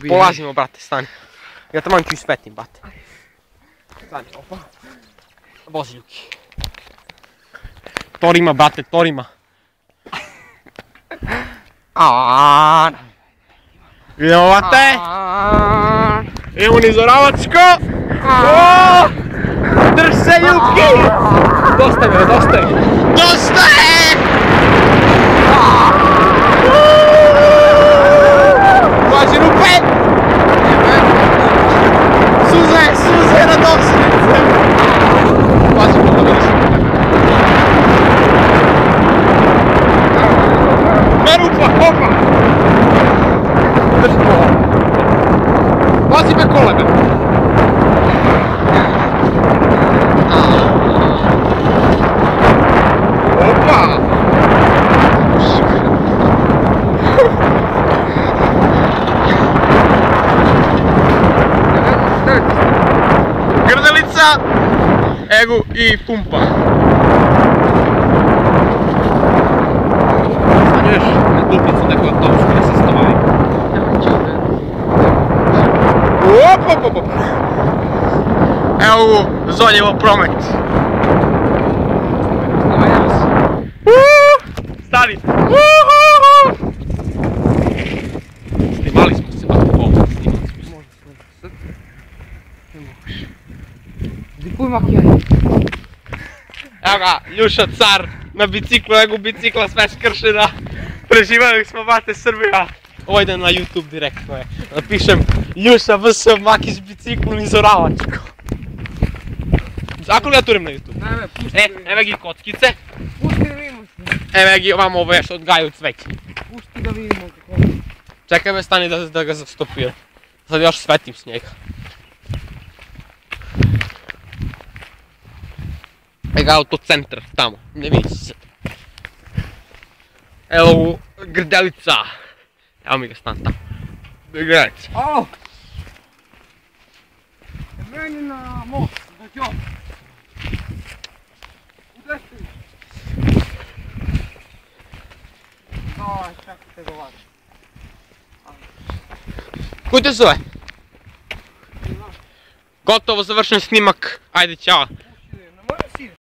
Polazimo, brate, stani. Ja taman ću ispetim, brate. Stani, opa. Vozi, Ljuki. Torima, brate, torima. Idemo, brate. Idemo nizoravačko. Drž se, Ljuki. Dosta je, dosta je. Dosta je! Pazi rupe! Suze na dosnice! Pazi kako vidiš. Ne rupa, hopa! Drži kola. Pazi me kolebe! Opa! Grdelica, egu i pumpa. Stanjuješ na dupicu tako autobusku da se stoji. Op. Evo Zoljevo promet. Stani! Snimali smo se, bako pomoć, snimali smo se. Dikuj makijaj. Evo ga, Ljuša car na biciklu, nego bicikla sve skršena. Preživali smo, brate, Srbija. Ovo ide na YouTube direktno je. Napišem Ljuša vs. Makić biciklu nizoravačko. Ako li ja turim na YouTube? Ne, pusti. Evo gi kockice. Pusti da vidimo. Evo gi ovamo ovo još odgajaju cveće. Pusti da vidimo kako. Čekaj me, stani da ga zastopira. Sad još svetim s njega. Evo ga autocentar, tamo, ne vidi se. Evo Grdelica. Evo mi ga stan tamo. Grdelica. Alo! Meni na most, do Đona. Gdje si? Daj, čekaj te govaram. Kuj te zove? Gotovo, završen snimak. Ajde, ćao.